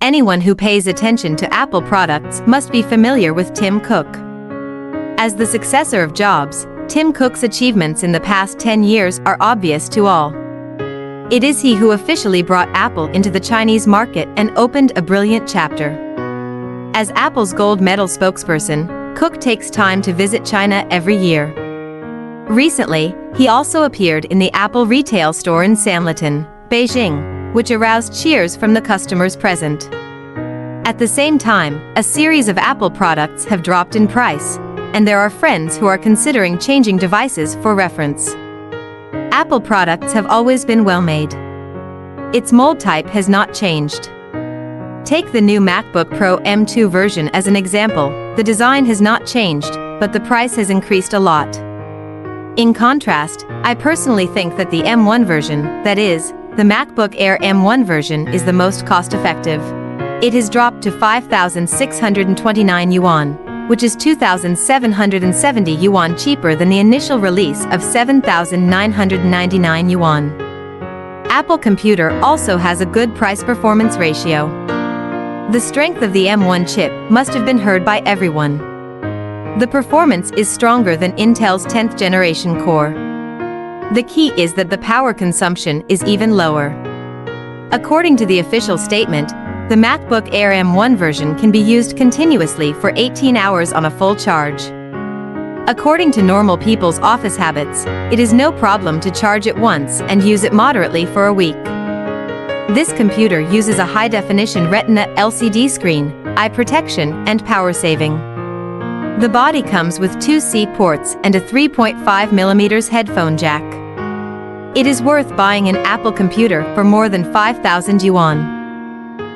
Anyone who pays attention to Apple products must be familiar with Tim Cook. As the successor of Jobs, Tim Cook's achievements in the past 10 years are obvious to all. It is he who officially brought Apple into the Chinese market and opened a brilliant chapter. As Apple's gold medal spokesperson, Cook takes time to visit China every year. Recently, he also appeared in the Apple retail store in Sanlitun, Beijing, which aroused cheers from the customers present. At the same time, a series of Apple products have dropped in price, and there are friends who are considering changing devices for reference. Apple products have always been well made. Its mold type has not changed. Take the new MacBook Pro M2 version as an example. The design has not changed, but the price has increased a lot. In contrast, I personally think that the M1 version, that is, the MacBook Air M1 version, is the most cost-effective. It has dropped to 5,629 yuan, which is 2,770 yuan cheaper than the initial release of 7,999 yuan. Apple Computer also has a good price-performance ratio. The strength of the M1 chip must have been heard by everyone. The performance is stronger than Intel's 10th generation core. The key is that the power consumption is even lower. According to the official statement, the MacBook Air M1 version can be used continuously for 18 hours on a full charge. According to normal people's office habits, it is no problem to charge it once and use it moderately for a week. This computer uses a high-definition Retina LCD screen, eye protection, and power saving. The body comes with 2 C ports and a 3.5mm headphone jack. It is worth buying an Apple computer for more than 5,000 yuan.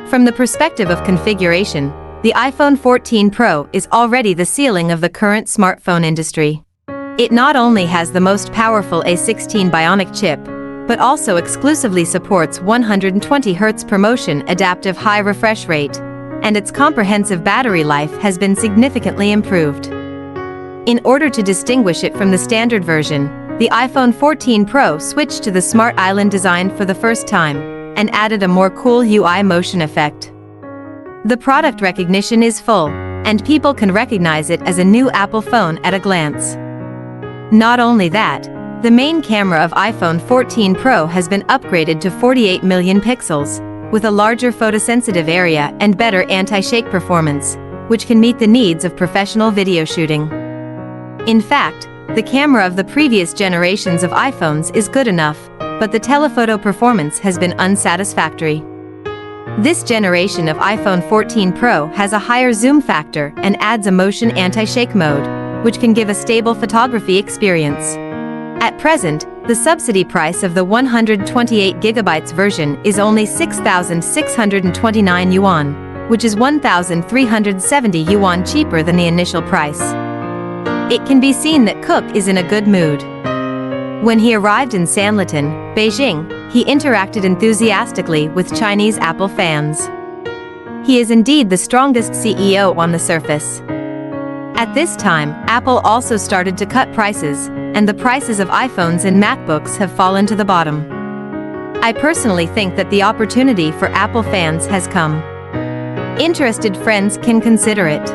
From the perspective of configuration, the iPhone 14 Pro is already the ceiling of the current smartphone industry. It not only has the most powerful A16 Bionic chip, but also exclusively supports 120Hz ProMotion adaptive high refresh rate, and its comprehensive battery life has been significantly improved. In order to distinguish it from the standard version, the iPhone 14 Pro switched to the Smart Island design for the first time, and added a more cool UI motion effect. The product recognition is full, and people can recognize it as a new Apple phone at a glance. Not only that, the main camera of iPhone 14 Pro has been upgraded to 48 million pixels, with a larger photosensitive area and better anti-shake performance, which can meet the needs of professional video shooting. In fact, the camera of the previous generations of iPhones is good enough, but the telephoto performance has been unsatisfactory. This generation of iPhone 14 Pro has a higher zoom factor and adds a motion anti-shake mode, which can give a stable photography experience. At present, the subsidy price of the 128GB version is only 6,629 yuan, which is 1,370 yuan cheaper than the initial price. It can be seen that Cook is in a good mood. When he arrived in Sanlitun, Beijing, he interacted enthusiastically with Chinese Apple fans. He is indeed the strongest CEO on the surface. At this time, Apple also started to cut prices, and the prices of iPhones and MacBooks have fallen to the bottom. I personally think that the opportunity for Apple fans has come. Interested friends can consider it.